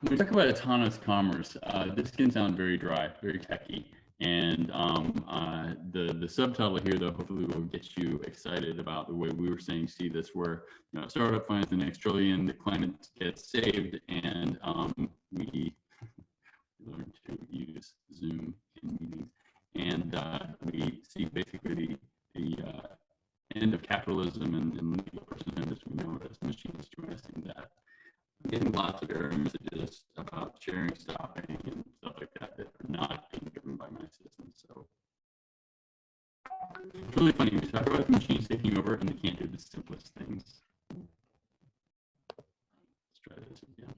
When we talk about autonomous commerce, this can sound very dry, very techy. And the subtitle here, though, hopefully will get you excited about the way we were saying see this, where a startup finds the next trillion, the climate gets saved, and we learn to use Zoom in meetings, and we see basically the end of capitalism and legal personhood as we know it, as machines join us in that. I'm getting lots of error messages about sharing stopping and stuff like that that are not being driven by my system. So it's really funny. We talk about the machines taking over and they can't do the simplest things. Let's try this again.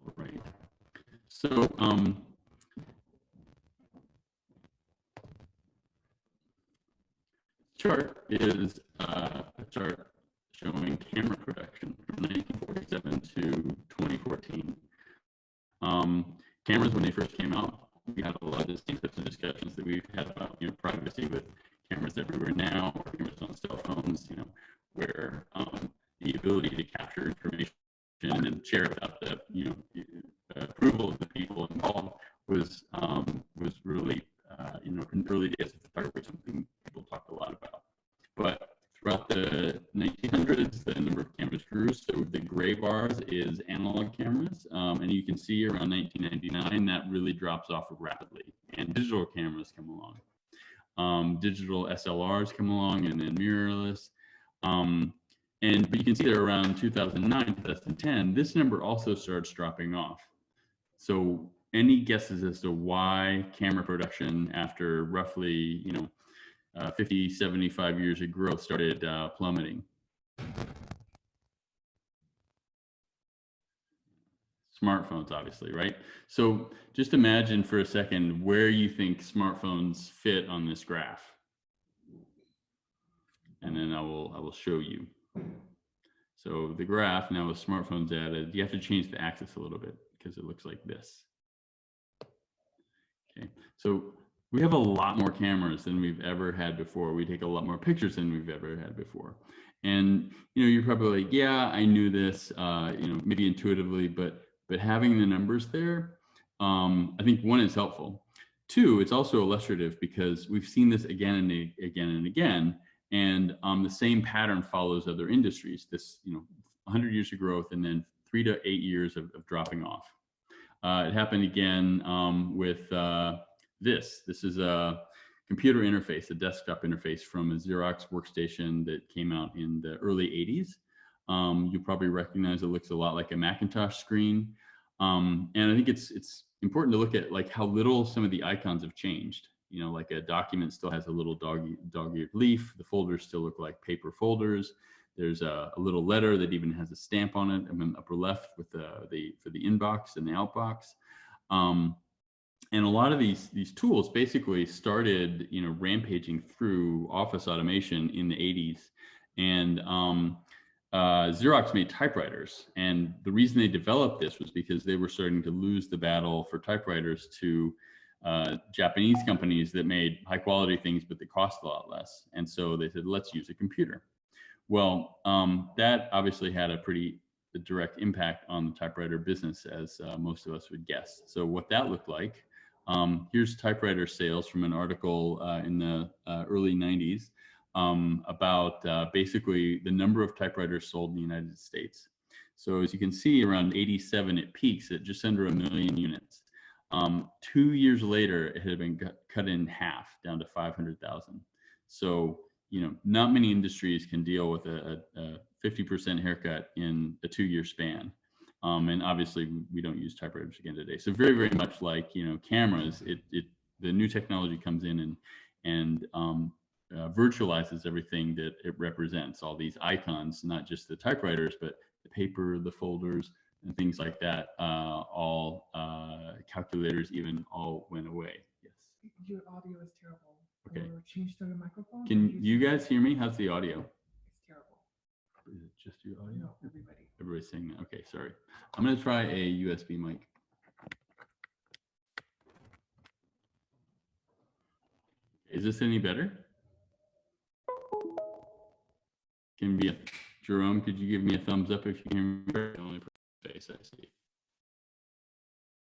All right. So chart is a chart showing camera production from 1947 to 2014. Cameras, when they first came out, we had a lot of the same types of discussions that we've had about privacy with cameras everywhere now, or cameras on cell phones, where the ability to capture information and share without the approval of the people involved was really in early days of photography something people talked a lot about. But throughout the 1900s, the number of cameras grew. So the gray bars is analog cameras, and you can see around 1999 that really drops off rapidly, and digital cameras come along. Digital SLRs come along, and then mirrorless. But you can see that around 2009, 2010, this number also starts dropping off. So any guesses as to why camera production, after roughly 50, 75 years of growth, started plummeting? Smartphones, obviously, right? So just imagine for a second where you think smartphones fit on this graph. And then I will show you. So the graph now with smartphones added, you have to change the axis a little bit because it looks like this. Okay, so we have a lot more cameras than we've ever had before. We take a lot more pictures than we've ever had before. And you're probably like, yeah, I knew this, maybe intuitively, but having the numbers there, I think one is helpful. Two, it's also illustrative because we've seen this again and again and again. And the same pattern follows other industries. This, 100 years of growth and then 3 to 8 years of dropping off. It happened again with this. This is a computer interface, a desktop interface from a Xerox workstation that came out in the early 80s. You probably recognize it looks a lot like a Macintosh screen. And I think it's important to look at like how little some of the icons have changed. Like a document still has a little dog-eared leaf. The folders still look like paper folders. There's a little letter that even has a stamp on it in the upper left with for the inbox and the outbox. And a lot of these tools basically started, rampaging through office automation in the 80s. And Xerox made typewriters. And the reason they developed this was because they were starting to lose the battle for typewriters to Japanese companies that made high quality things, but they cost a lot less. And so they said, let's use a computer. Well, that obviously had a pretty direct impact on the typewriter business, as most of us would guess. So what that looked like, here's typewriter sales from an article in the early 90s about basically the number of typewriters sold in the United States. So as you can see, around 87, it peaks at just under 1 million units. 2 years later, it had been cut in half, down to 500,000. So, not many industries can deal with a 50% haircut in a 2-year span. And obviously, we don't use typewriters again today. So very, very much like, cameras, the new technology comes in and virtualizes everything that it represents, all these icons, not just the typewriters, but the paper, the folders, and things like that, all calculators even all went away. Yes. Your audio is terrible. Okay. Or change to the microphone. Can you guys hear me? How's the audio? It's terrible. just your audio? No, everybody. Everybody's saying that. Okay, sorry. I'm going to try a USB mic. Is this any better? Can be a, Jerome, could you give me a thumbs up if you hear me? The only face I see.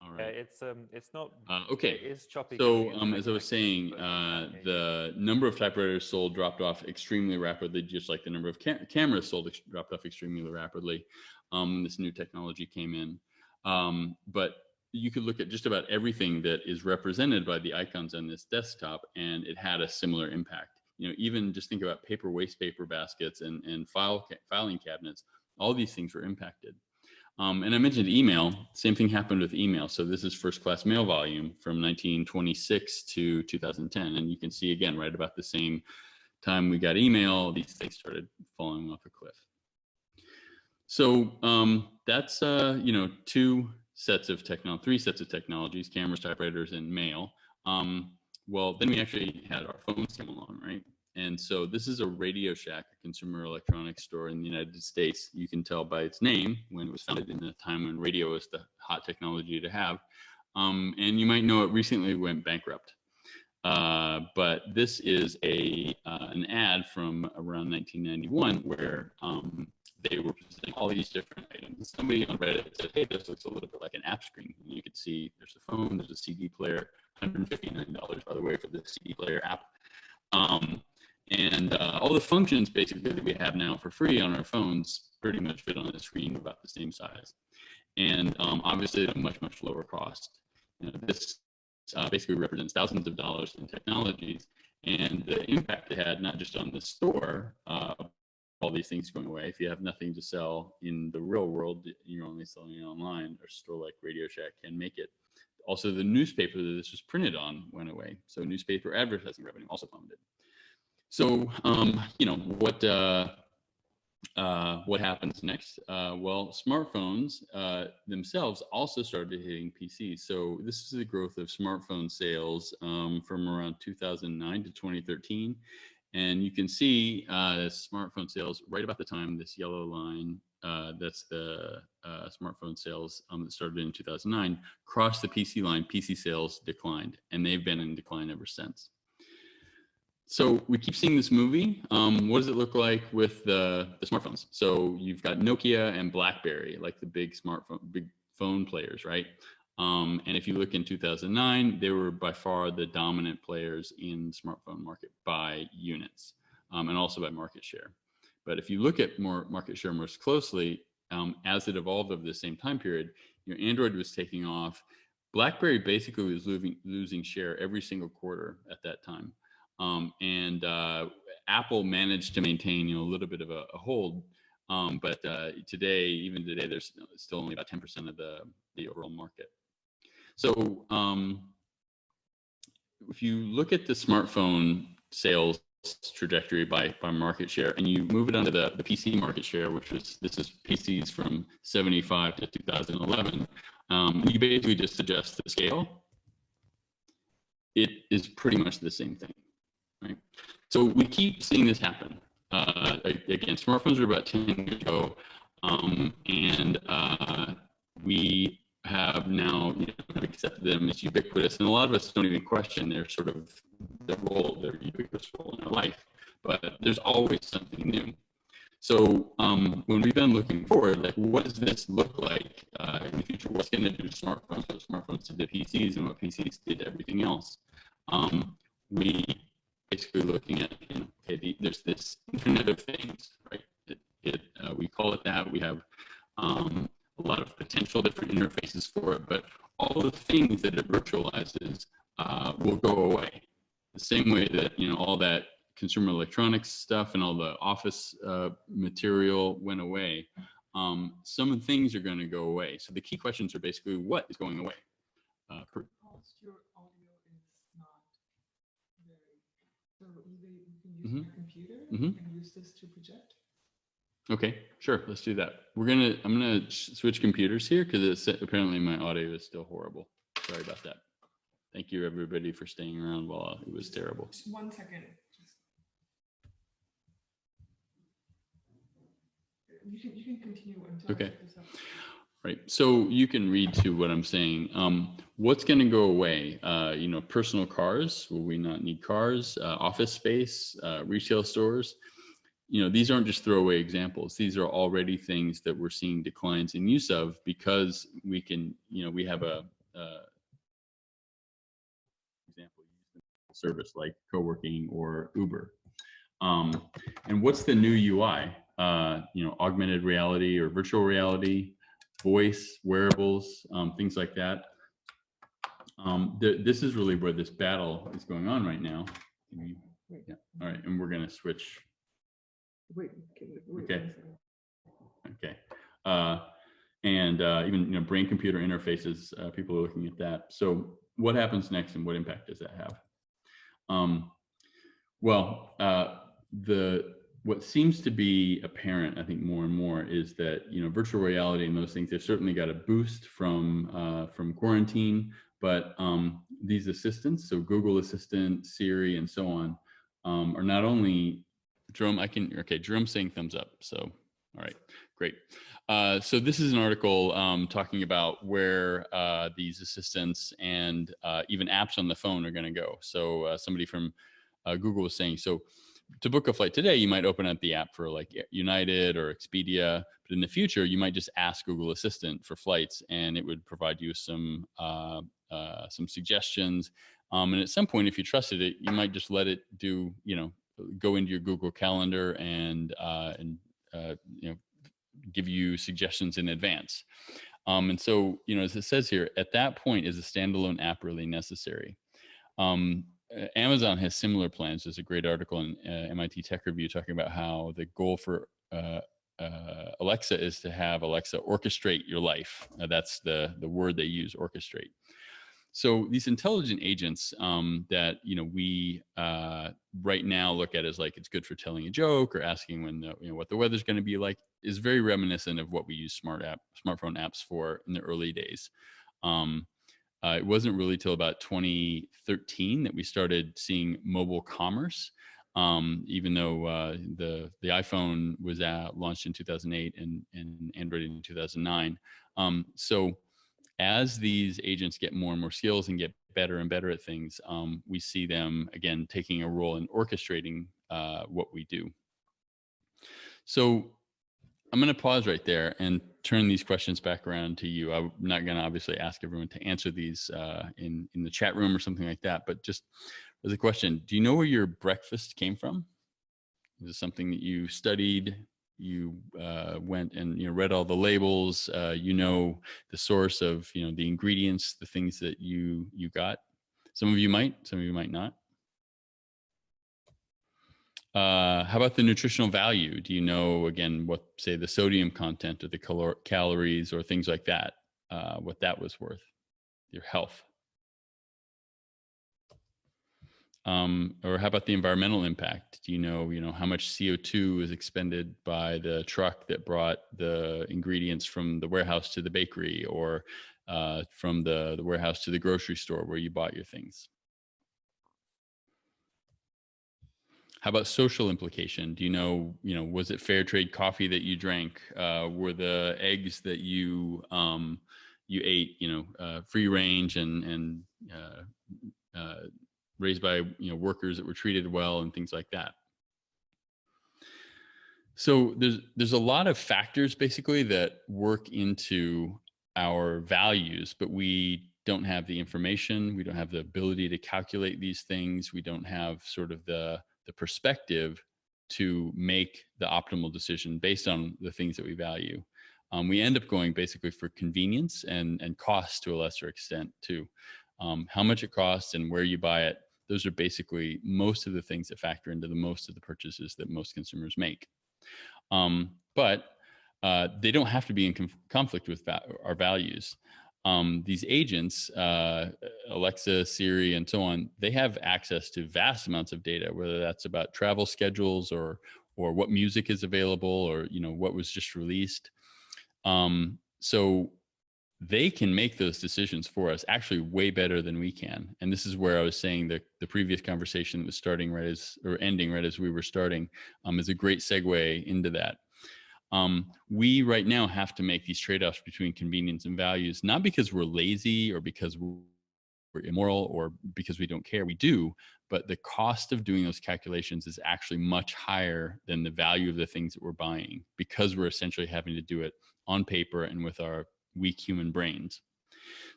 All right. Yeah, it's not. Okay. It is choppy. So as I was saying, the number of typewriters sold dropped off extremely rapidly, just like the number of cameras sold dropped off extremely rapidly when this new technology came in. But you could look at just about everything that is represented by the icons on this desktop, and it had a similar impact. You know, even just think about paper, waste paper baskets, and filing cabinets. All these things were impacted. And I mentioned email. Same thing happened with email. So this is first class mail volume from 1926 to 2010. And you can see again, right about the same time we got email, these things started falling off a cliff. So that's, you know, three sets of technologies, cameras, typewriters, and mail. Well, then we actually had our phones come along, right? And so this is a Radio Shack, a consumer electronics store in the United States. You can tell by its name when it was founded in the time when radio was the hot technology to have. And you might know it recently went bankrupt. But this is an ad from around 1991 where they were presenting all these different items. Somebody on Reddit said, hey, this looks a little bit like an app screen. And you could see there's a phone, there's a CD player, $159, by the way, for the CD player app. And all the functions basically that we have now for free on our phones pretty much fit on a screen about the same size. And obviously at a much, much lower cost. You know, this basically represents thousands of dollars in technologies, and the impact it had not just on the store, all these things going away. If you have nothing to sell in the real world, you're only selling it online, or a store like Radio Shack can make it. Also, the newspaper that this was printed on went away. So newspaper advertising revenue also plummeted. So, you know, what happens next? Well, smartphones themselves also started hitting PCs. So this is the growth of smartphone sales from around 2009 to 2013. And you can see smartphone sales right about the time, this yellow line, that's the smartphone sales that started in 2009, crossed the PC line, PC sales declined, and they've been in decline ever since. So we keep seeing this movie. What does it look like with the smartphones? So you've got Nokia and BlackBerry, like the big phone players, right? And if you look in 2009, they were by far the dominant players in the smartphone market by units, and also by market share. But if you look at more market share most closely, as it evolved over the same time period, you know, Android was taking off. BlackBerry basically was losing share every single quarter at that time. And Apple managed to maintain, you know, a little bit of a hold, but even today, there's still only about 10% of the overall market. So if you look at the smartphone sales trajectory by market share, and you move it onto the PC market share, this is PCs from 75 to 2011, you basically just adjust the scale. It is pretty much the same thing. Right. So we keep seeing this happen. Again, smartphones were about 10 years ago, and we have now accepted them as ubiquitous. And a lot of us don't even question their ubiquitous role in our life. But there's always something new. So when we've been looking forward, like, what does this look like in the future? What's going to do smartphones? What smartphones did to PCs, and what PCs did to everything else? We basically looking at, you know, okay, there's this Internet of Things, right? We call it that. We have a lot of potential different interfaces for it, but all the things that it virtualizes will go away. The same way that, you know, all that consumer electronics stuff and all the office material went away. Some things are going to go away. So the key questions are basically, what is going away? Your audio is not very, so either you can use your computer and use this to project. Okay, sure, let's do that. I'm gonna switch computers here because apparently my audio is still horrible. Sorry about that. Thank you everybody for staying around while it was terrible. 1 second. you can continue until I Okay. check this out. Right. So you can read to what I'm saying. What's going to go away? Personal cars. Will we not need cars? Office space, retail stores. These aren't just throwaway examples. These are already things that we're seeing declines in use of because we can, we have a example service like co-working or Uber. And what's the new UI? Augmented reality or virtual reality, voice, wearables, things like that. This is really where this battle is going on right now. Yeah. All right, and we're going to switch. Wait. Okay. Okay. And even brain-computer interfaces. People are looking at that. So, what happens next, and what impact does that have? What seems to be apparent, I think, more and more is that virtual reality and those things, they've certainly got a boost from quarantine, but these assistants, so Google Assistant, Siri, and so on, are not only Jerome. Jerome's saying thumbs up. So, all right, great. So this is an article talking about where these assistants and even apps on the phone are going to go. So somebody from Google was saying, so to book a flight today, you might open up the app for like United or Expedia, but in the future, you might just ask Google Assistant for flights, and it would provide you some suggestions. And at some point, if you trusted it, you might just let it do, go into your Google Calendar and give you suggestions in advance. And so, as it says here, at that point, is a standalone app really necessary? Amazon has similar plans. There's a great article in MIT Tech Review talking about how the goal for Alexa is to have Alexa orchestrate your life. That's the word they use, orchestrate. So these intelligent agents that we right now look at as like it's good for telling a joke or asking when what the weather's going to be like is very reminiscent of what we use smartphone apps for in the early days. It wasn't really till about 2013 that we started seeing mobile commerce, even though the iPhone was launched in 2008 and Android in 2009. So as these agents get more and more skills and get better and better at things, we see them, again, taking a role in orchestrating what we do. So I'm going to pause right there and turn these questions back around to you. I'm not going to obviously ask everyone to answer these in the chat room or something like that, but just as a question, do you know where your breakfast came from? Is it something that you studied? You went and read all the labels. The source of the ingredients, the things that you got. Some of you might, some of you might not. How about the nutritional value? Do you know, again, what, say, the sodium content or the calories or things like that, what that was worth, your health? Or how about the environmental impact? Do you know how much CO2 is expended by the truck that brought the ingredients from the warehouse to the bakery, or from the warehouse to the grocery store where you bought your things? How about social implication? Do you know, was it fair trade coffee that you drank? Were the eggs that you ate, free range and raised by workers that were treated well and things like that? So there's a lot of factors basically that work into our values, but we don't have the information. We don't have the ability to calculate these things. We don't have sort of the perspective to make the optimal decision based on the things that we value. We end up going basically for convenience and cost to a lesser extent too. How much it costs and where you buy it, those are basically most of the things that factor into most of the purchases that most consumers make. But they don't have to be in conflict with our values. These agents, Alexa, Siri, and so on, they have access to vast amounts of data, whether that's about travel schedules or what music is available or what was just released. So they can make those decisions for us actually way better than we can. And this is where I was saying that the previous conversation that was ending right as we were starting is a great segue into that. We right now have to make these trade-offs between convenience and values, not because we're lazy or because we're immoral or because we don't care. We do, but the cost of doing those calculations is actually much higher than the value of the things that we're buying, because we're essentially having to do it on paper and with our weak human brains.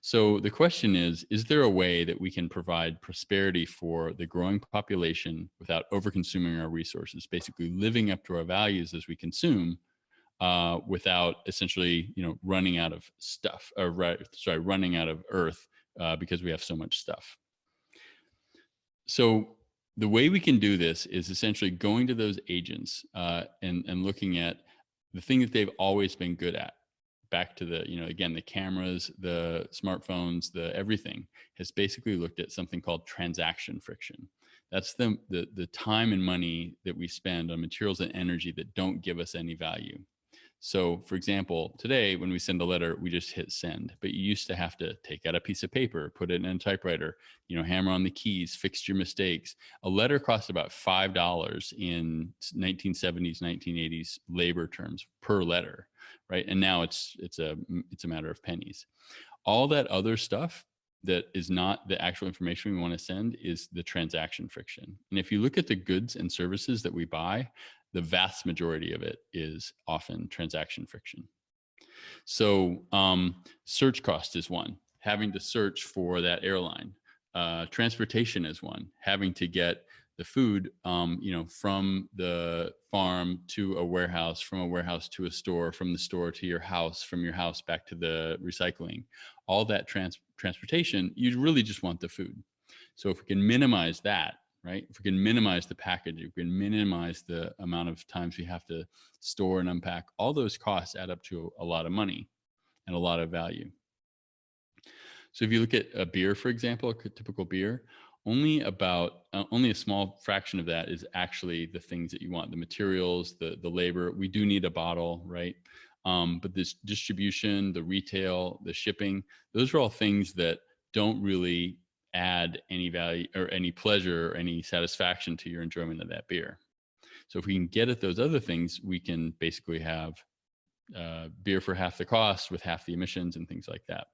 So the question is there a way that we can provide prosperity for the growing population without overconsuming our resources, basically living up to our values as we consume, without essentially, running out of stuff, or running out of earth, because we have so much stuff. So the way we can do this is essentially going to those agents, and looking at the thing that they've always been good at. Back to the, again, the cameras, the smartphones, the everything has basically looked at something called transaction friction. That's the time and money that we spend on materials and energy that don't give us any value. So, for example, today when we send a letter, we just hit send. But you used to have to take out a piece of paper, put it in a typewriter, hammer on the keys, fix your mistakes. A letter cost about $5 in 1970s, 1980s labor terms per letter, right? And now it's a matter of pennies. All that other stuff that is not the actual information we want to send is the transaction friction. And if you look at the goods and services that we buy, the vast majority of it is often transaction friction. So search cost is one, having to search for that airline. Transportation is one, having to get the food, from the farm to a warehouse, from a warehouse to a store, from the store to your house, from your house back to the recycling. All that transportation, you really just want the food. So if we can minimize that, right? If we can minimize the package, if we can minimize the amount of times we have to store and unpack, all those costs add up to a lot of money and a lot of value. So if you look at a beer, for example, a typical beer, only a small fraction of that is actually the things that you want, the materials, the labor. We do need a bottle, right? But this distribution, the retail, the shipping, those are all things that don't really add any value or any pleasure or any satisfaction to your enjoyment of that beer. So if we can get at those other things, we can basically have beer for half the cost with half the emissions and things like that.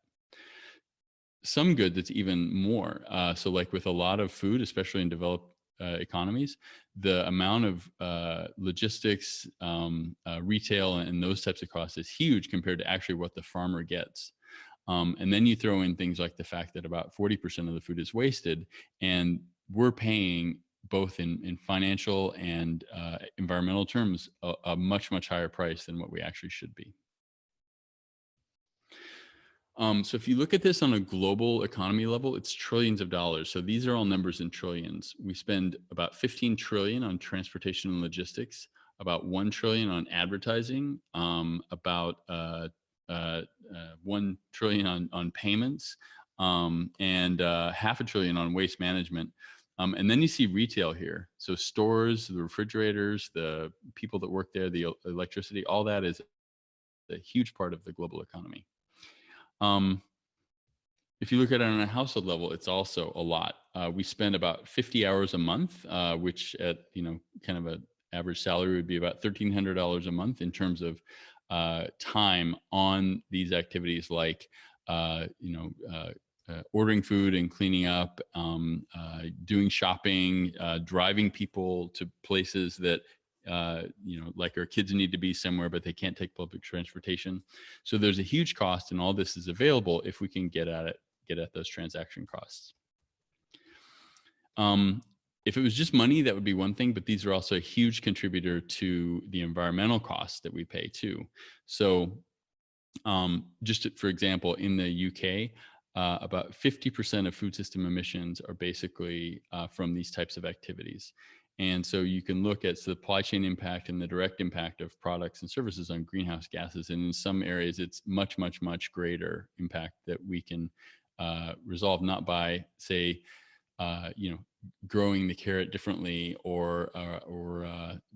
Some good that's even more. So like with a lot of food, especially in developed economies, the amount of logistics, retail, and those types of costs is huge compared to actually what the farmer gets. And then you throw in things like the fact that about 40% of the food is wasted, and we're paying both in financial and environmental terms a much, much higher price than what we actually should be. So if you look at this on a global economy level, it's trillions of dollars. So these are all numbers in trillions. We spend about 15 trillion on transportation and logistics, about 1 trillion on advertising, about 1 trillion on payments, and $500 billion on waste management. And then you see retail here. So stores, the refrigerators, the people that work there, the electricity, all that is a huge part of the global economy. If you look at it on a household level, it's also a lot. We spend about 50 hours a month, which at kind of an average salary would be about $1,300 a month in terms of time on these activities like ordering food and cleaning up, doing shopping, driving people to places that like our kids need to be somewhere, but they can't take public transportation. So there's a huge cost, and all this is available if we can get at those transaction costs. If it was just money, that would be one thing, but these are also a huge contributor to the environmental costs that we pay too. So for example, in the UK, about 50% of food system emissions are basically from these types of activities. And so you can look at supply chain impact and the direct impact of products and services on greenhouse gases. And in some areas, it's much, much, much greater impact that we can resolve, not by, say, growing the carrot differently or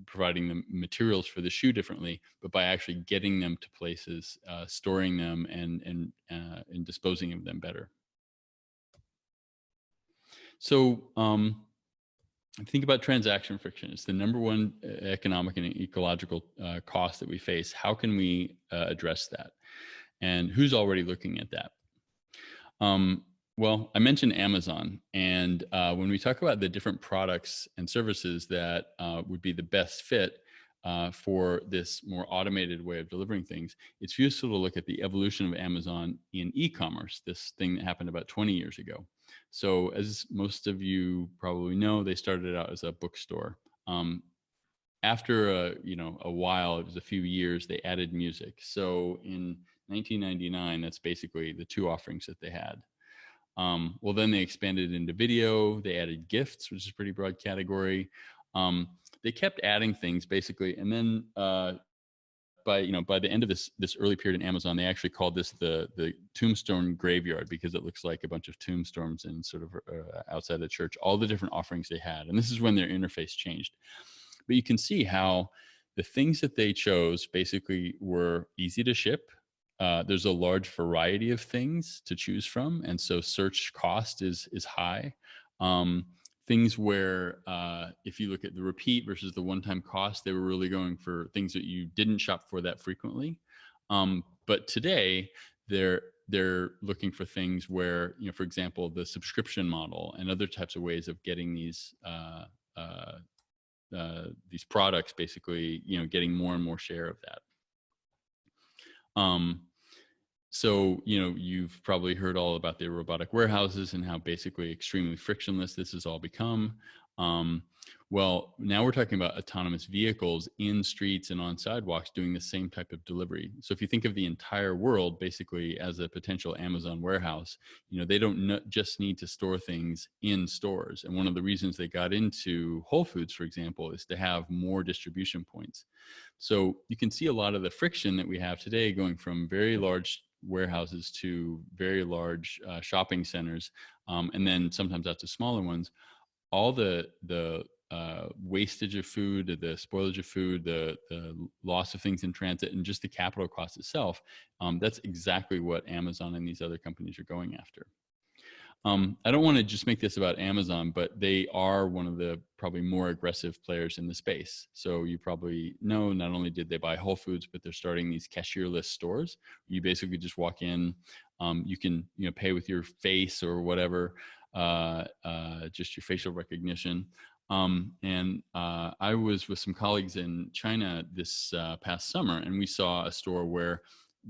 providing the materials for the shoe differently, but by actually getting them to places, storing them, and disposing of them better. So think about transaction friction. It's the number one economic and ecological cost that we face. How can we address that? And who's already looking at that? Well, I mentioned Amazon, and when we talk about the different products and services that would be the best fit for this more automated way of delivering things, it's useful to look at the evolution of Amazon in e-commerce, this thing that happened about 20 years ago. So as most of you probably know, they started out as a bookstore. After a while, it was a few years, they added music. So in 1999, that's basically the two offerings that they had. Well, then they expanded into video. They added gifts, which is a pretty broad category. They kept adding things basically, and then by the end of this early period in Amazon, they actually called this the tombstone graveyard, because it looks like a bunch of tombstones in sort of outside the church. All the different offerings they had, and this is when their interface changed. But you can see how the things that they chose basically were easy to ship. There's a large variety of things to choose from, and so search cost is high. Things where if you look at the repeat versus the one-time cost, they were really going for things that you didn't shop for that frequently. But today, they're looking for things where, for example, the subscription model and other types of ways of getting these products, basically, getting more and more share of that. So, you've probably heard all about the robotic warehouses and how basically extremely frictionless this has all become. Well, now we're talking about autonomous vehicles in streets and on sidewalks doing the same type of delivery. So if you think of the entire world basically as a potential Amazon warehouse, they don't just need to store things in stores. And one of the reasons they got into Whole Foods, for example, is to have more distribution points. So you can see a lot of the friction that we have today going from very large warehouses to very large shopping centers, and then sometimes out to smaller ones. All the wastage of food, the spoilage of food, the loss of things in transit, and just the capital cost itself, that's exactly what Amazon and these other companies are going after. I don't want to just make this about Amazon, but they are one of the probably more aggressive players in the space. So you probably know, not only did they buy Whole Foods, but they're starting these cashierless stores. You basically just walk in, you can pay with your face or whatever, just your facial recognition. And I was with some colleagues in China this past summer, and we saw a store where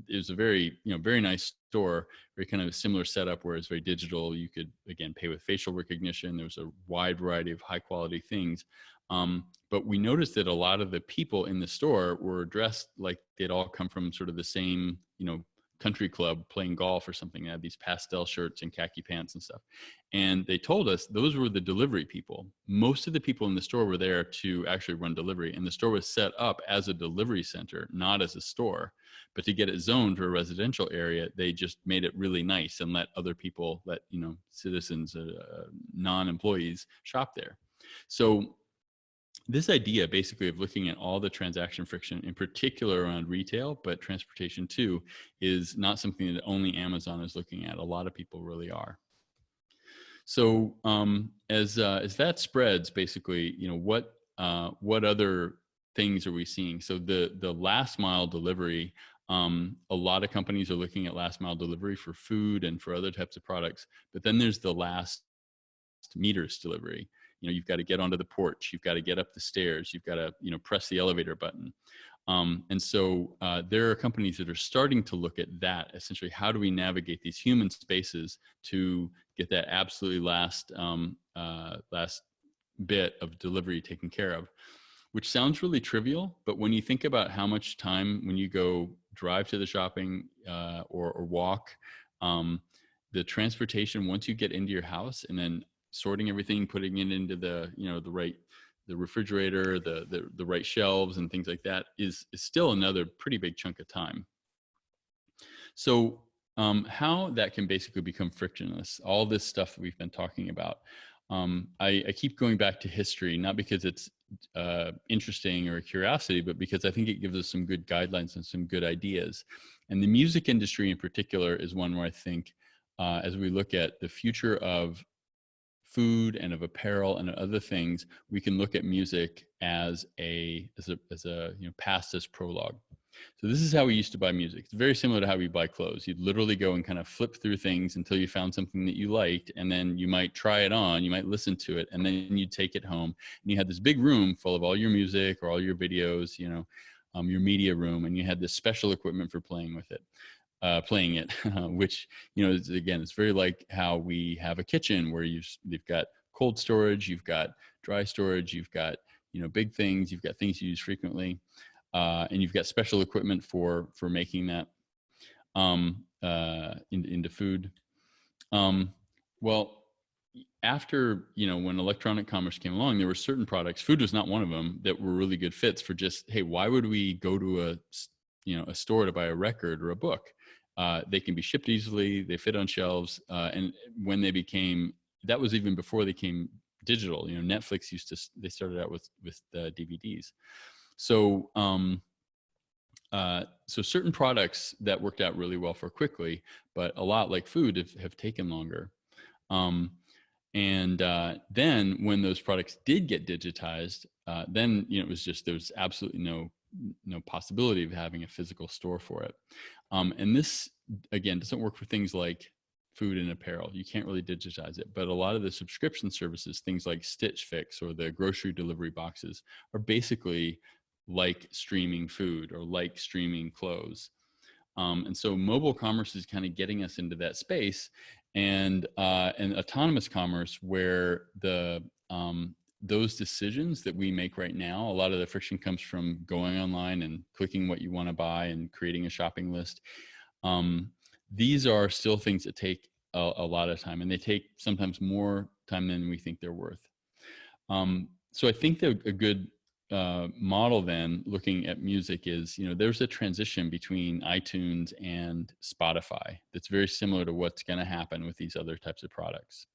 it was a very nice store, very kind of a similar setup where it's very digital. You could, again, pay with facial recognition. There was a wide variety of high quality things. But we noticed that a lot of the people in the store were dressed like they'd all come from sort of the same, country club playing golf or something. They had these pastel shirts and khaki pants and stuff. And they told us those were the delivery people. Most of the people in the store were there to actually run delivery. And the store was set up as a delivery center, not as a store. But to get it zoned for a residential area, they just made it really nice and let other people, citizens, non-employees shop there. So this idea basically of looking at all the transaction friction, in particular around retail, but transportation too, is not something that only Amazon is looking at. A lot of people really are. So as that spreads, basically, what other things are we seeing? So the last mile delivery, a lot of companies are looking at last mile delivery for food and for other types of products. But then there's the last meters delivery. You've got to get onto the porch, you've got to get up the stairs, you've got to press the elevator button. And so there are companies that are starting to look at that. Essentially, how do we navigate these human spaces to get that absolutely last bit of delivery taken care of? Which sounds really trivial, but when you think about how much time when you go drive to the shopping or walk, the transportation once you get into your house, and then sorting everything, putting it into the the refrigerator, the right shelves and things like that is still another pretty big chunk of time. So how that can basically become frictionless, all this stuff we've been talking about. I keep going back to history, not because it's interesting or a curiosity, but because I think it gives us some good guidelines and some good ideas. And the music industry in particular is one where I think as we look at the future of food and of apparel and other things, we can look at music as a past as prologue. So this is how we used to buy music. It's very similar to how we buy clothes. You'd literally go and kind of flip through things until you found something that you liked, and then you might try it on, you might listen to it, and then you'd take it home. And you had this big room full of all your music or all your videos, your media room, and you had this special equipment for playing it, which, it's very like how we have a kitchen where you've got cold storage, you've got dry storage, you've got, big things, you've got things you use frequently. And you've got special equipment for making that into food. Well, after, when electronic commerce came along, there were certain products, food was not one of them, that were really good fits for just, hey, why would we go to a store to buy a record or a book? They can be shipped easily, they fit on shelves. And when that was even before they came digital. Netflix they started out with DVDs. So, so certain products that worked out really well for quickly, but a lot like food have taken longer. Then when those products did get digitized, then it was just, there was absolutely no possibility of having a physical store for it. And this again doesn't work for things like food and apparel. You can't really digitize it, but a lot of the subscription services, things like Stitch Fix or the grocery delivery boxes, are basically like streaming food or like streaming clothes. And so mobile commerce is kind of getting us into that space, and autonomous commerce, where those decisions that we make right now, a lot of the friction comes from going online and clicking what you want to buy and creating a shopping list. These are still things that take a lot of time, and they take sometimes more time than we think they're worth. So I think that a good model then, looking at music, is there's a transition between iTunes and Spotify that's very similar to what's going to happen with these other types of products.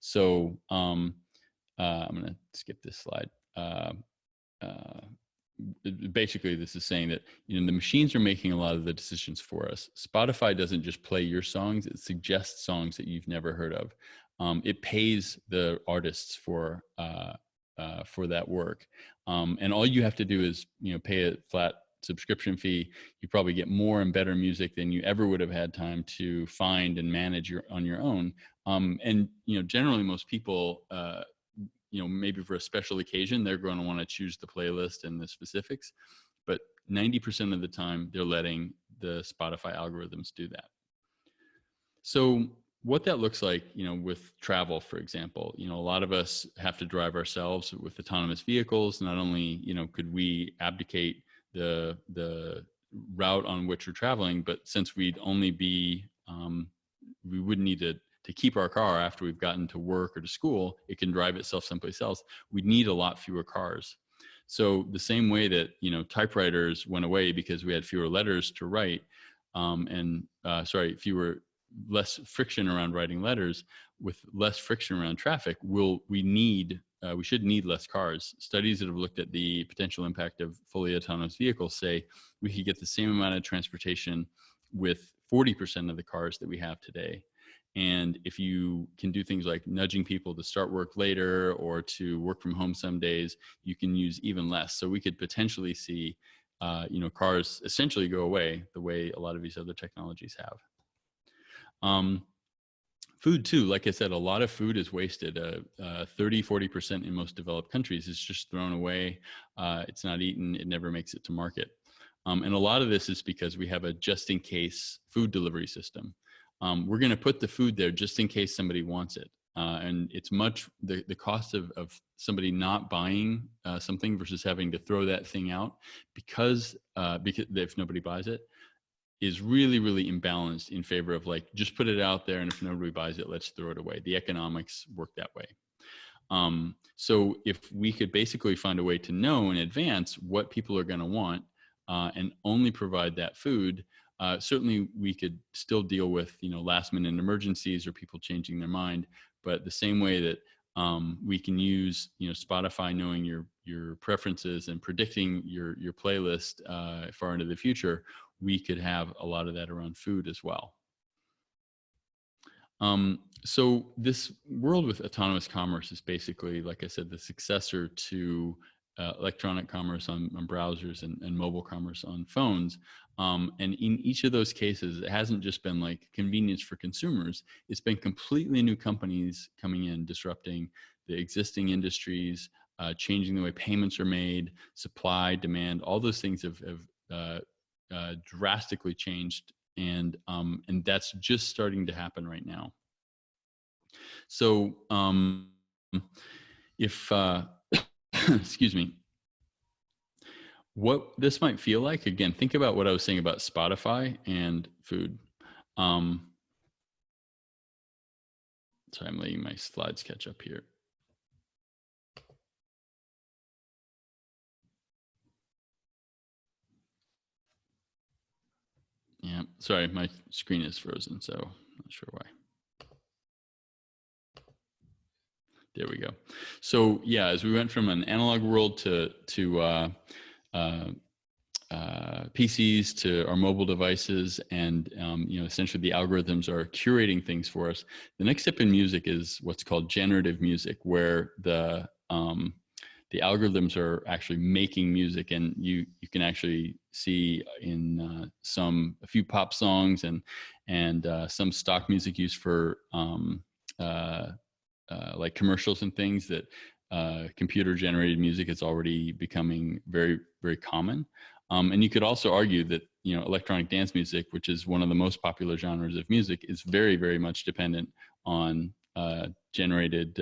So I'm going to skip this slide. Basically, this is saying that the machines are making a lot of the decisions for us. Spotify doesn't just play your songs; it suggests songs that you've never heard of. It pays the artists for that work, and all you have to do is pay a flat subscription fee. You probably get more and better music than you ever would have had time to find and manage on your own. And generally, most people, maybe for a special occasion, they're going to want to choose the playlist and the specifics, but 90% of the time, they're letting the Spotify algorithms do that. So what that looks like, with travel, for example, a lot of us have to drive ourselves with autonomous vehicles. Not only, could we abdicate the route on which we're traveling, but since we'd only be, we wouldn't need to keep our car after we've gotten to work or to school, it can drive itself someplace else. We'd need a lot fewer cars. So the same way that, typewriters went away because we had fewer letters to write, less friction around writing letters, with less friction around traffic, we should need less cars. Studies that have looked at the potential impact of fully autonomous vehicles say we could get the same amount of transportation with 40% of the cars that we have today. And if you can do things like nudging people to start work later or to work from home some days, you can use even less. So we could potentially see, cars essentially go away the way a lot of these other technologies have. Food too, like I said, a lot of food is wasted. 30-40% in most developed countries is just thrown away. It's not eaten. It never makes it to market. And a lot of this is because we have a just-in-case food delivery system. We're going to put the food there just in case somebody wants it. And it's the cost of somebody not buying something versus having to throw that thing out because if nobody buys it, is really, really imbalanced in favor of just put it out there, and if nobody buys it, let's throw it away. The economics work that way. So if we could basically find a way to know in advance what people are going to want and only provide that food, certainly we could still deal with last minute emergencies or people changing their mind. But the same way that we can use Spotify knowing your preferences and predicting your playlist far into the future, we could have a lot of that around food as well. So this world with autonomous commerce is basically, like I said, the successor to electronic commerce on browsers and mobile commerce on phones. And in each of those cases, it hasn't just been like convenience for consumers. It's been completely new companies coming in, disrupting the existing industries, changing the way payments are made, supply, demand, all those things have drastically changed. And that's just starting to happen right now. So if, excuse me, what this might feel like, again, think about what I was saying about Spotify and food. Sorry, I'm letting my slides catch up here. Yeah, sorry, my screen is frozen, so I'm not sure why. There we go. So yeah, as we went from an analog world to PCs to our mobile devices, and essentially the algorithms are curating things for us. The next step in music is what's called generative music, where the algorithms are actually making music, and you can actually see in a few pop songs and some stock music used for like commercials and things that computer generated music is already becoming very, very common. And you could also argue that electronic dance music, which is one of the most popular genres of music, is very, very much dependent on generated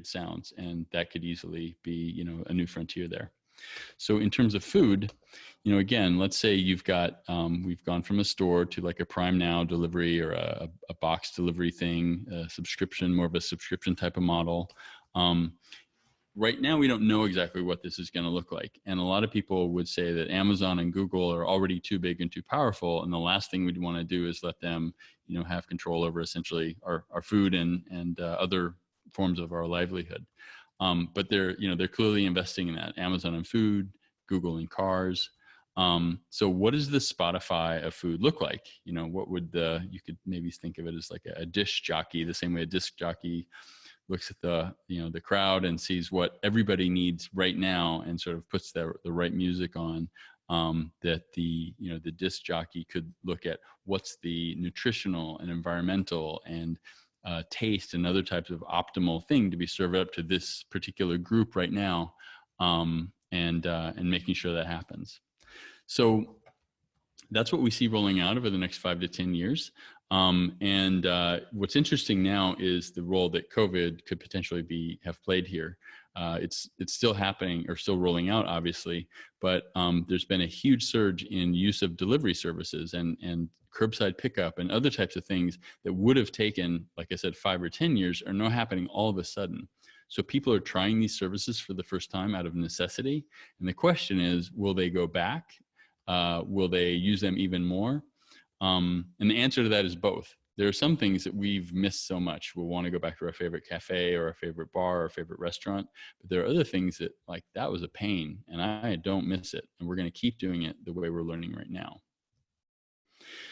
sounds, and that could easily be a new frontier there. So in terms of food, again, let's say you've got we've gone from a store to like a Prime Now delivery or a box delivery thing, a subscription, more of a subscription type of model. Right now, we don't know exactly what this is going to look like. And a lot of people would say that Amazon and Google are already too big and too powerful. And the last thing we'd want to do is let them, have control over essentially our food and other forms of our livelihood. But they're clearly investing in that. Amazon in food, Google in cars. So what does the Spotify of food look like? What would you could maybe think of it as like a dish jockey, the same way a disc jockey looks at the crowd and sees what everybody needs right now and sort of puts the right music on. That the disc jockey could look at what's the nutritional and environmental and taste and other types of optimal thing to be served up to this particular group right now, and making sure that happens. So that's what we see rolling out over the next 5 to 10 years. And what's interesting now is the role that COVID could potentially have played here. It's still happening or still rolling out, obviously, but there's been a huge surge in use of delivery services and curbside pickup and other types of things that would have taken, like I said, 5 or 10 years are now happening all of a sudden. So people are trying these services for the first time out of necessity. And the question is, will they go back? Will they use them even more? And the answer to that is both. There are some things that we've missed so much. We'll want to go back to our favorite cafe or our favorite bar or our favorite restaurant. But there are other things that, like, that was a pain and I don't miss it. And we're going to keep doing it the way we're learning right now.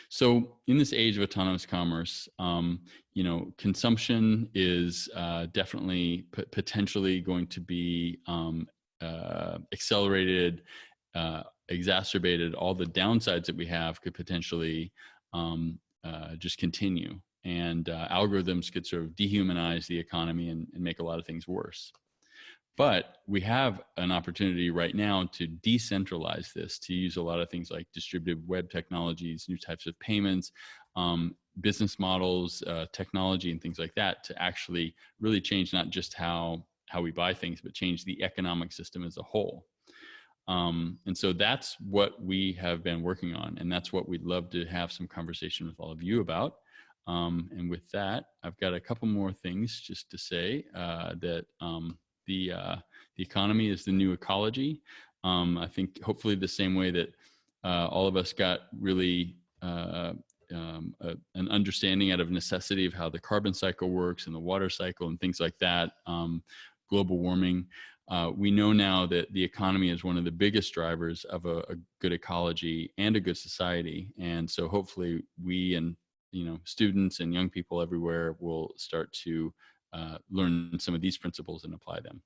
So in this age of autonomous commerce, consumption is definitely potentially going to be accelerated, exacerbated. All the downsides that we have could potentially just continue, and algorithms could sort of dehumanize the economy and make a lot of things worse. But we have an opportunity right now to decentralize this, to use a lot of things like distributed web technologies, new types of payments, business models, technology, and things like that, to actually really change not just how we buy things, but change the economic system as a whole. And so that's what we have been working on, and that's what we'd love to have some conversation with all of you about. And with that, I've got a couple more things just to say, that the economy is the new ecology. I think hopefully the same way that all of us got really an understanding out of necessity of how the carbon cycle works and the water cycle and things like that, global warming. We know now that the economy is one of the biggest drivers of a good ecology and a good society. And so hopefully we and students and young people everywhere will start to learn some of these principles and apply them.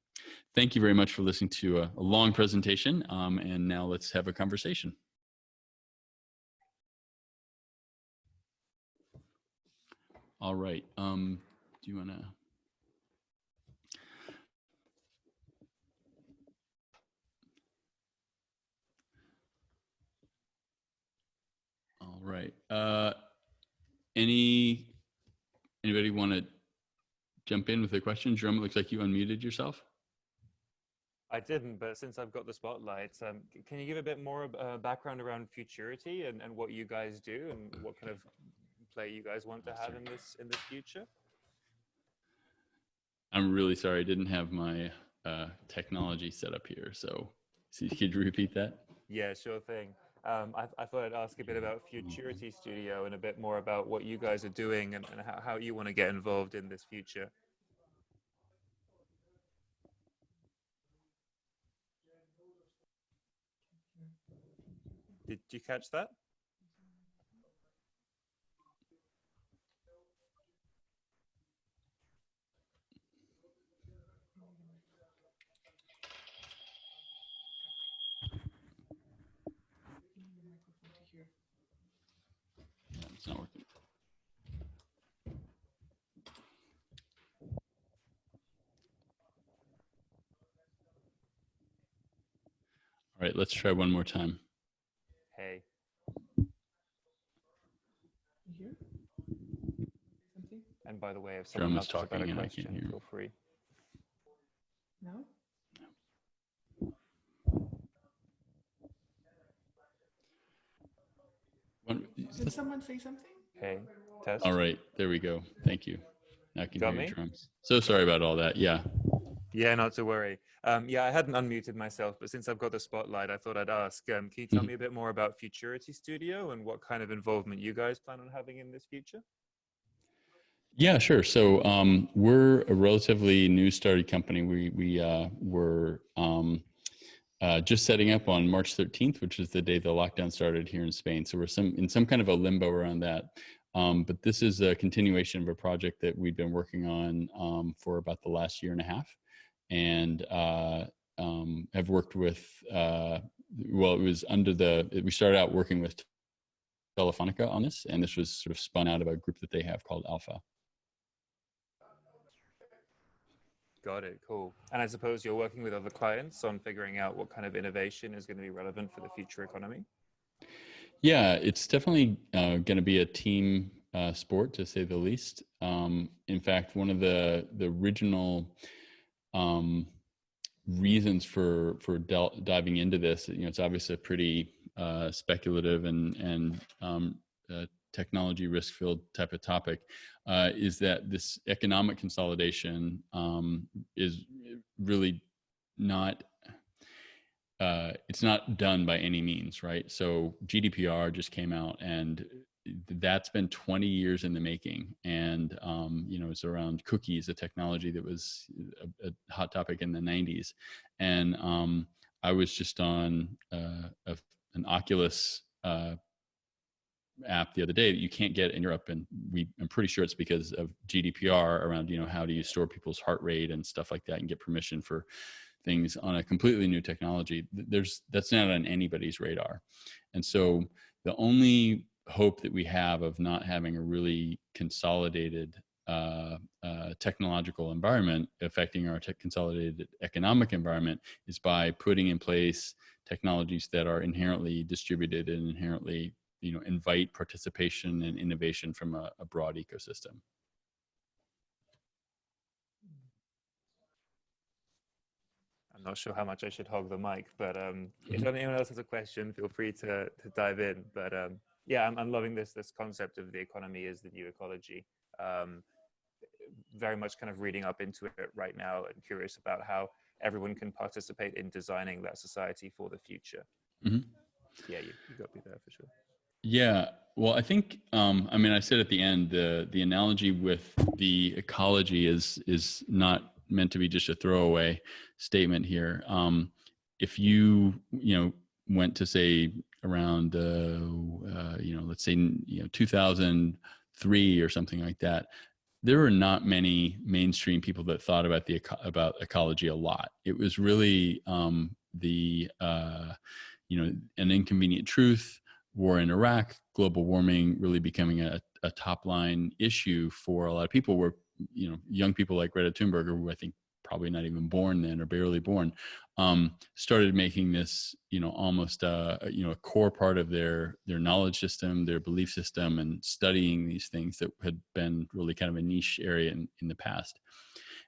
Thank you very much for listening to a long presentation. And now let's have a conversation. All right. Do you want to? All right. Anybody want to jump in with a question? Jerome, it looks like you unmuted yourself. I didn't, but since I've got the spotlight, can you give a bit more background around Futurity and what you guys do and what kind of play you guys want to have in this future? I'm really sorry, I didn't have my technology set up here. So could you repeat that? Yeah, sure thing. I thought I'd ask a bit about Futurity Studio and a bit more about what you guys are doing and how you want to get involved in this future. Did you catch that? It's not working. All right, let's try one more time. Hey. Here? Something? And by the way, if someone else has got a question, feel free. No? Did someone say something? Hey, test. All right, there we go. Thank you. Now I can hear me? your drums. So sorry about all that. Yeah. Yeah, not to worry. Yeah, I hadn't unmuted myself, but since I've got the spotlight, I thought I'd ask, can you tell me a bit more about Futurity Studio and what kind of involvement you guys plan on having in this future? Yeah, sure. So we're a relatively new started company. We were just setting up on March 13th, which is the day the lockdown started here in Spain. So we're in some kind of a limbo around that. But this is a continuation of a project that we've been working on for about the last year and a half, and have worked with. Well, it was we started out working with Telefonica on this, and this was sort of spun out of a group that they have called Alpha. Got it. Cool. And I suppose you're working with other clients on figuring out what kind of innovation is going to be relevant for the future economy? Yeah, it's definitely going to be a team sport, to say the least. In fact, one of the original reasons for diving into this, it's obviously a pretty speculative and technology risk-filled type of topic, is that this economic consolidation is really not, it's not done by any means, right? So GDPR just came out, and that's been 20 years in the making. And, it's around cookies, a technology that was a hot topic in the 90s. And I was just on an Oculus app the other day that you can't get in Europe, and I'm pretty sure it's because of GDPR around how do you store people's heart rate and stuff like that and get permission for things on a completely new technology. That's not on anybody's radar. And so the only hope that we have of not having a really consolidated technological environment affecting our consolidated economic environment is by putting in place technologies that are inherently distributed and inherently invite participation and innovation from a broad ecosystem. I'm not sure how much I should hog the mic, but if anyone else has a question, feel free to dive in. But yeah, I'm loving this concept of the economy is the new ecology. Very much kind of reading up into it right now and curious about how everyone can participate in designing that society for the future. Yeah, you got me there for sure. Yeah, well, I think, I said at the end, the analogy with the ecology is not meant to be just a throwaway statement here. If you went to say around, let's say 2000 2003 or something like that, there were not many mainstream people that thought about about ecology a lot. It was really An Inconvenient Truth, war in Iraq, global warming really becoming a top line issue for a lot of people, where young people like Greta Thunberg, who I think probably not even born then or barely born, started making this almost a core part of their knowledge system, their belief system, and studying these things that had been really kind of a niche area in the past.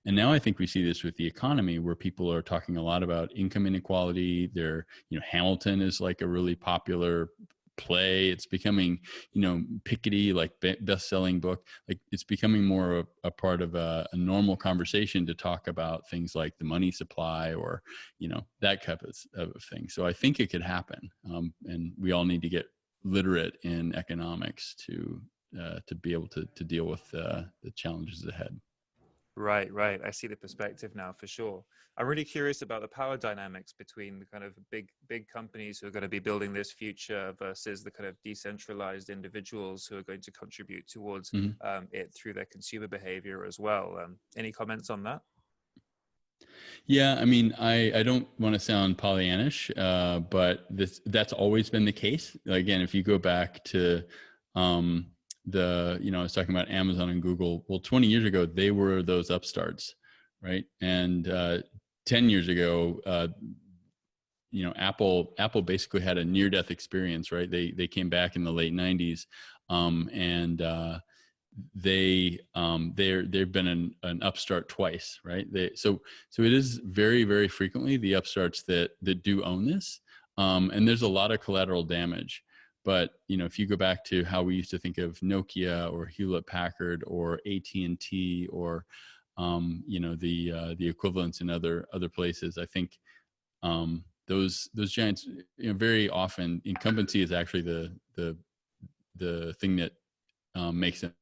And now I think we see this with the economy, where people are talking a lot about income inequality. Hamilton is like a really popular play. It's becoming, Piketty, like best-selling book. Like, it's becoming more a part of a normal conversation to talk about things like the money supply, or, that type of thing. So I think it could happen. And we all need to get literate in economics to be able to deal with the challenges ahead. Right. I see the perspective now, for sure. I'm really curious about the power dynamics between the kind of big companies who are going to be building this future versus the kind of decentralized individuals who are going to contribute towards it through their consumer behavior as well. Any comments on that? Yeah, I mean, I don't want to sound Pollyannish, but that's always been the case. Again, if you go back to I was talking about Amazon and Google. Well, 20 years ago, they were those upstarts, right? And 10 years ago, Apple basically had a near-death experience, right? They came back in the late 90s, and they've been an upstart twice, right? So it is very, very frequently the upstarts that do own this, and there's a lot of collateral damage. But if you go back to how we used to think of Nokia or Hewlett Packard or AT&T or the equivalents in other places, I think those giants, very often incumbency is actually the thing that makes them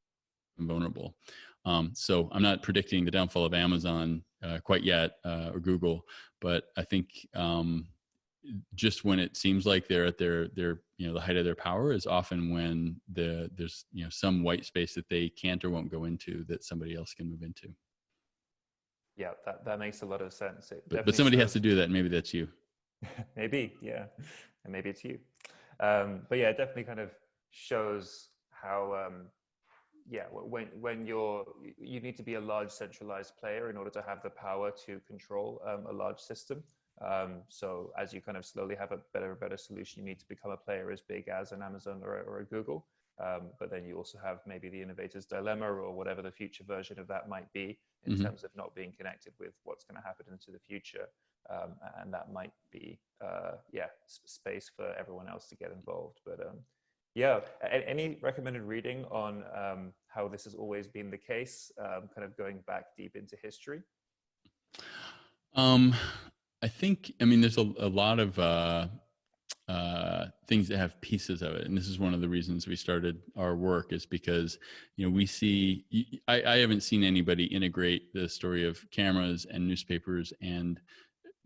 vulnerable. So I'm not predicting the downfall of Amazon quite yet, or Google, but I think just when it seems like they're at their the height of their power is often when there's some white space that they can't or won't go into that somebody else can move into. Yeah, that makes a lot of sense. But somebody has to do that, and maybe that's you. Maybe, yeah, and maybe it's you. But yeah, it definitely kind of shows how when you need to be a large centralized player in order to have the power to control a large system. So as you kind of slowly have a better solution, you need to become a player as big as an Amazon or a Google. But then you also have maybe the innovator's dilemma, or whatever the future version of that might be, in terms of not being connected with what's going to happen into the future. And that might be space for everyone else to get involved. But any recommended reading on how this has always been the case, kind of going back deep into history? I think, there's a lot of things that have pieces of it. And this is one of the reasons we started our work, is because, we see, I haven't seen anybody integrate the story of cameras and newspapers and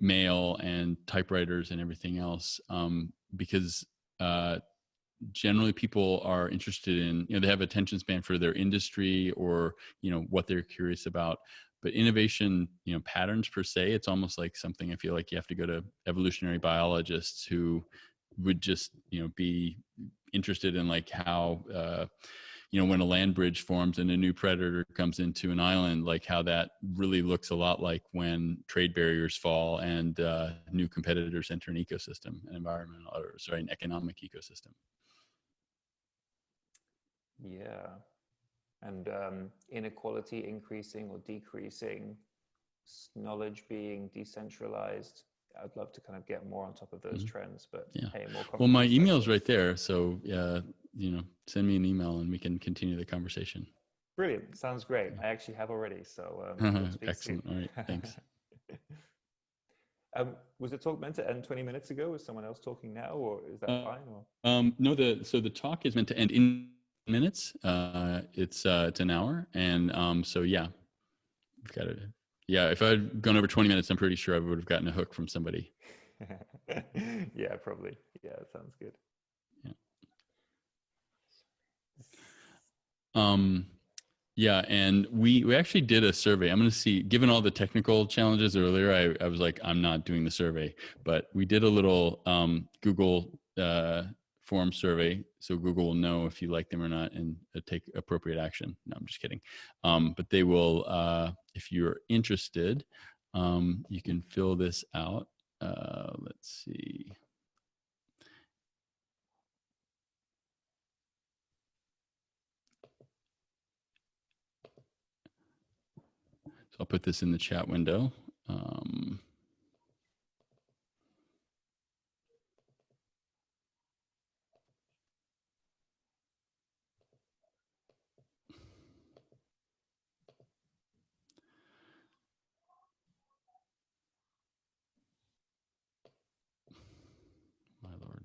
mail and typewriters and everything else, because generally people are interested in, they have attention span for their industry or, what they're curious about. But innovation, patterns per se, it's almost like something I feel like you have to go to evolutionary biologists who would just, be interested in, like, how, when a land bridge forms and a new predator comes into an island, like how that really looks a lot like when trade barriers fall and new competitors enter an ecosystem, an economic ecosystem. Yeah. And inequality increasing or decreasing, knowledge being decentralized. I'd love to kind of get more on top of those trends, but hey, more. Well, my email's right there, so send me an email and we can continue the conversation. Brilliant, sounds great. I actually have already, so excellent. All right, thanks. Was the talk meant to end 20 minutes ago? Is someone else talking now, or is that fine? Or? No, the talk is meant to end in minutes. It's an hour, and so yeah, we've got it. Yeah, if I'd gone over 20 minutes, I'm pretty sure I would have gotten a hook from somebody. Yeah, probably. Yeah, sounds good. Yeah. Um, yeah, and we actually did a survey. I'm going to see, given all the technical challenges earlier, I was like, I'm not doing the survey, but we did a little Google form survey, so Google will know if you like them or not and take appropriate action. No, I'm just kidding. But they will, if you're interested, you can fill this out. Let's see. So I'll put this in the chat window. My Lord.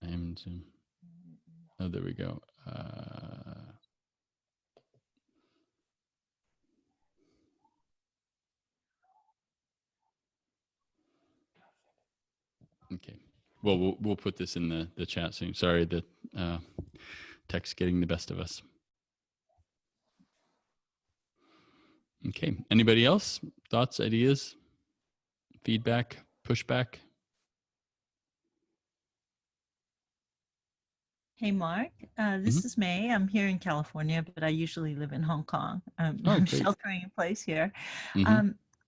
I am in Zoom. Oh, there we go. Okay. Well, we'll put this in the chat soon. Sorry, the text getting the best of us. Okay. Anybody else? Thoughts, ideas, feedback, pushback? Hey, Mark. This is May. I'm here in California, but I usually live in Hong Kong. I'm sheltering in place here.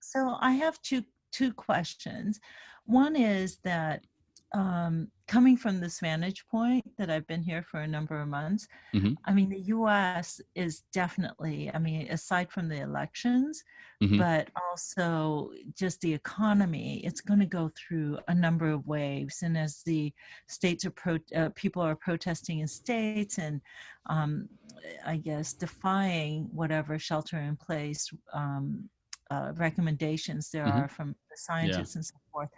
So I have two questions. One is that coming from this vantage point that I've been here for a number of months, I mean, the US is definitely, I mean, aside from the elections, but also just the economy, it's going to go through a number of waves. And as the states are, people are protesting in states and I guess defying whatever shelter in place recommendations there are from the scientists and so forth.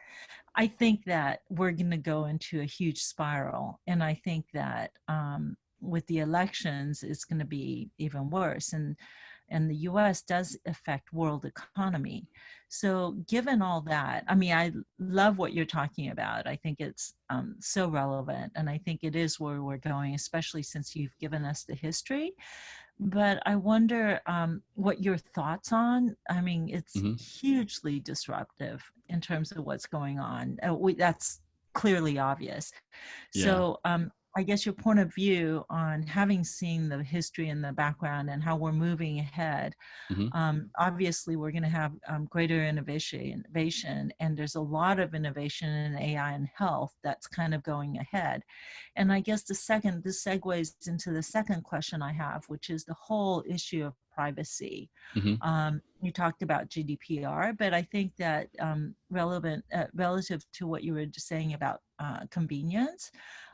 I think that we're going to go into a huge spiral. And I think that with the elections, it's going to be even worse. And the US does affect world economy. So given all that, I mean, I love what you're talking about. I think it's so relevant. And I think it is where we're going, especially since you've given us the history. But I wonder what your thoughts on. I mean, it's hugely disruptive in terms of what's going on. That's clearly obvious. So I guess your point of view on having seen the history and the background and how we're moving ahead. Obviously, we're going to have greater innovation, and there's a lot of innovation in AI and health that's kind of going ahead. And I guess this segues into the second question I have, which is the whole issue of privacy. You talked about GDPR, but I think that relative to what you were just saying about convenience,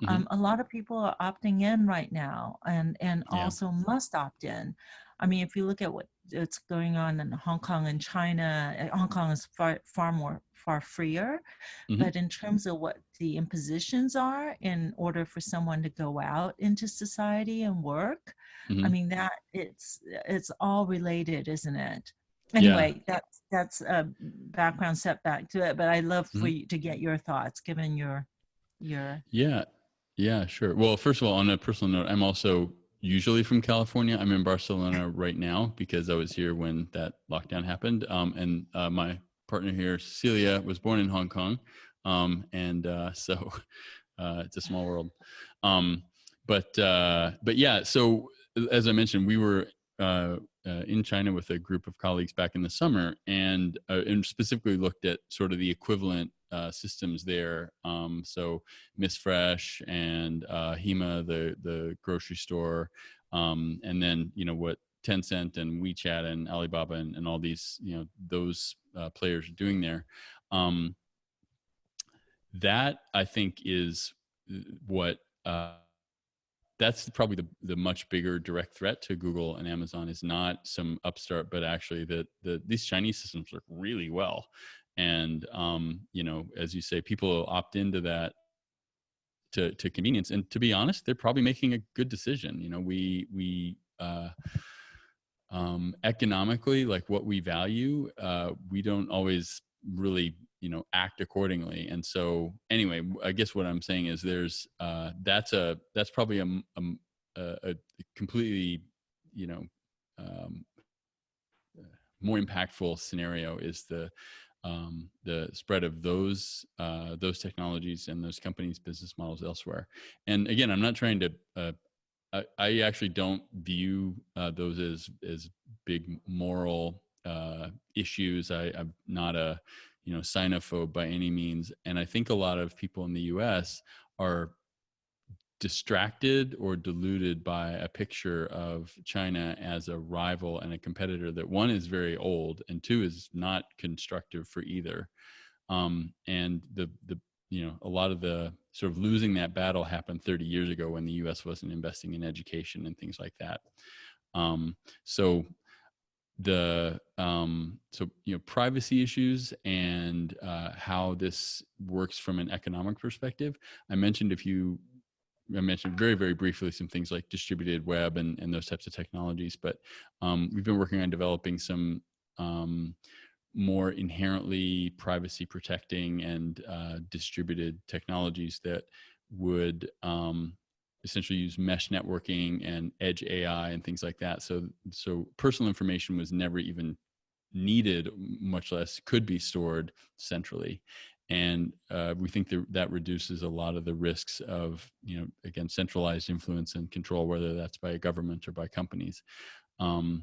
a lot of people are opting in right now and also must opt in. I mean, if you look at what's going on in Hong Kong and China, Hong Kong is far freer. But in terms of what the impositions are in order for someone to go out into society and work, I mean, that it's all related, isn't it? Anyway, that's a background setback to it, but I'd love for you to get your thoughts given your Yeah, sure. Well, first of all, on a personal note, I'm also usually from California. I'm in Barcelona right now because I was here when that lockdown happened. And my partner here, Cecilia, was born in Hong Kong. So it's a small world. But yeah, so as I mentioned, we were in China with a group of colleagues back in the summer and specifically looked at sort of the equivalent systems there. So Miss Fresh and Hema, the grocery store, and then, what Tencent and WeChat and Alibaba and all these, those players are doing there. That I think is what that's probably the much bigger direct threat to Google and Amazon is not some upstart, but actually these Chinese systems work really well. And, as you say, people opt into that to convenience. And to be honest, they're probably making a good decision. We economically, like what we value, we don't always really act accordingly. And so anyway, I guess what I'm saying is there's that's probably a completely, you know, um, more impactful scenario is the spread of those technologies and those companies' business models elsewhere. And again, I'm not trying to. I actually don't view those as big moral issues. I'm not a xenophobe by any means, and I think a lot of people in the U.S. are distracted or deluded by a picture of China as a rival and a competitor that, one, is very old, and two, is not constructive for either. And the a lot of the sort of losing that battle happened 30 years ago when the U.S. wasn't investing in education and things like that. So privacy issues and how this works from an economic perspective. I mentioned very, very briefly some things like distributed web and those types of technologies, but we've been working on developing some more inherently privacy protecting and distributed technologies that would essentially use mesh networking and edge AI and things like that. So personal information was never even needed, much less could be stored centrally. And we think that reduces a lot of the risks of, again, centralized influence and control, whether that's by a government or by companies. But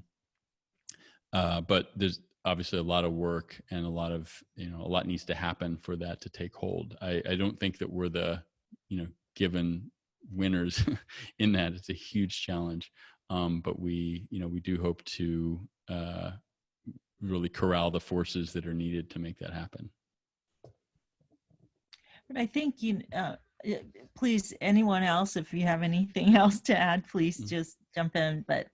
there's obviously a lot of work and a lot needs to happen for that to take hold. I don't think that we're the, given winners in that. It's a huge challenge. But we do hope to really corral the forces that are needed to make that happen. But I think please, anyone else, if you have anything else to add, please just jump in. But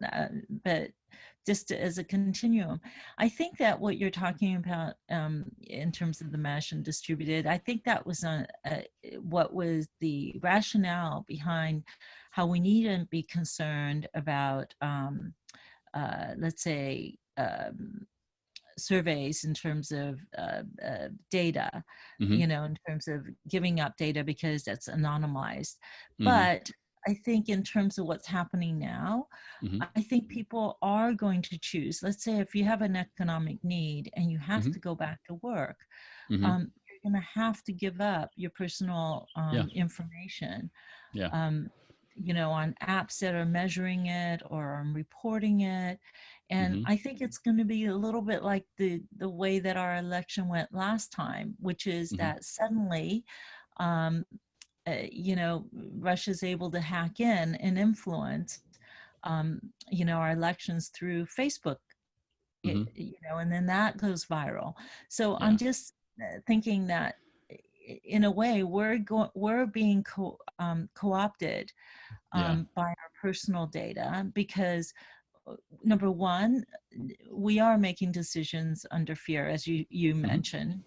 just as a continuum, I think that what you're talking about in terms of the mesh and distributed, I think that was what was the rationale behind how we need to be concerned about, let's say, surveys in terms of data, in terms of giving up data because that's anonymized. But I think in terms of what's happening now, I think people are going to choose. Let's say if you have an economic need and you have to go back to work, you're going to have to give up your personal information. On apps that are measuring it or on reporting it. And I think it's going to be a little bit like the way that our election went last time, which is that suddenly, Russia's able to hack in and influence, our elections through Facebook, and then that goes viral. So I'm just thinking that in a way we're being co-opted by our personal data because number one, we are making decisions under fear, as you mentioned,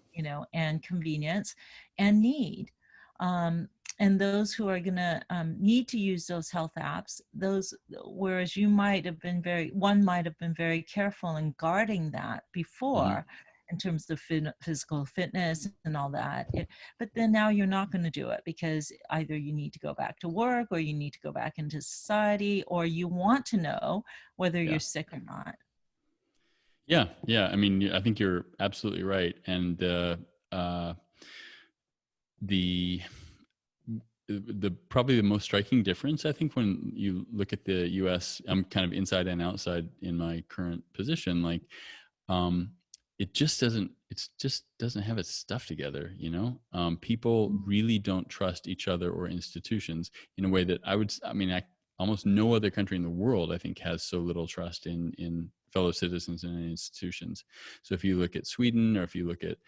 and convenience and need. And those who are going to need to use those health apps, whereas one might have been very careful in guarding that before in terms of physical fitness and all that. But then now you're not going to do it because either you need to go back to work or you need to go back into society or you want to know whether you're sick or not. Yeah. I mean, I think you're absolutely right. And the probably the most striking difference, I think, when you look at the U.S., I'm kind of inside and outside in my current position, like it just doesn't have its stuff together. People really don't trust each other or institutions in a way that almost no other country in the world, I think, has so little trust in fellow citizens and institutions. So if you look at Sweden, or if you look at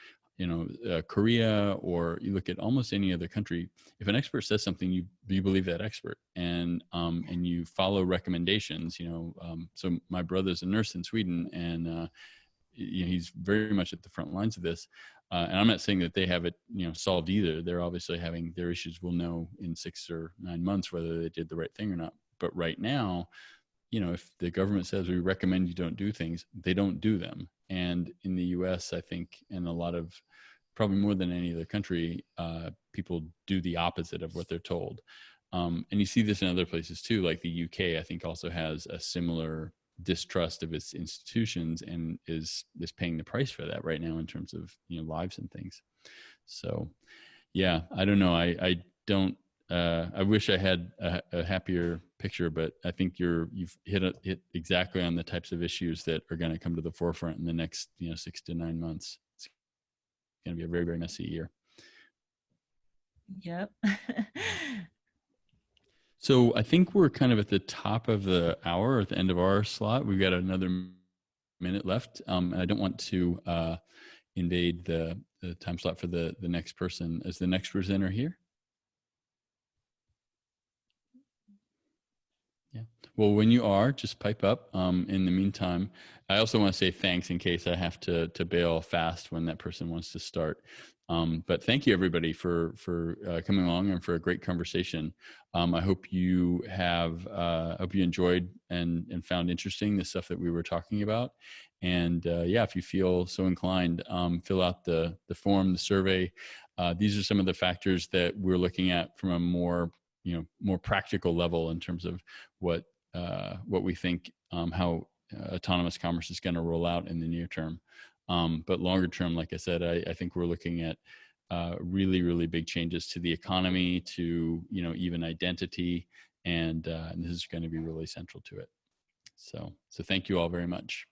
Korea, or you look at almost any other country, if an expert says something, you believe that expert, and you follow recommendations. So my brother's a nurse in Sweden, and he's very much at the front lines of this. And I'm not saying that they have it, solved either. They're obviously having their issues. We'll know in 6 or 9 months whether they did the right thing or not. But right now, if the government says we recommend you don't do things, they don't do them. And in the U.S., I think, and a lot of, probably more than any other country, people do the opposite of what they're told. And you see this in other places too, like the UK, I think also has a similar distrust of its institutions and is paying the price for that right now in terms of, lives and things. So yeah, I don't know. I don't, I wish I had a happier picture, but I think you've hit exactly on the types of issues that are going to come to the forefront in the next 6 to 9 months. It's going to be a very, very messy year. Yep. So I think we're kind of at the top of the hour, at the end of our slot. We've got another minute left, and I don't want to invade the time slot for the next person. Is the next presenter here? Yeah. Well, when you are, just pipe up. In the meantime, I also want to say thanks in case I have to bail fast when that person wants to start. But thank you everybody for coming along and for a great conversation. I hope you enjoyed and found interesting the stuff that we were talking about. And yeah, if you feel so inclined, fill out the form, the survey. These are some of the factors that we're looking at from a more practical level in terms of what we think how autonomous commerce is going to roll out in the near term. But longer term, like I said, I think we're looking at really, really big changes to the economy, to even identity, and this is going to be really central to it. So thank you all very much.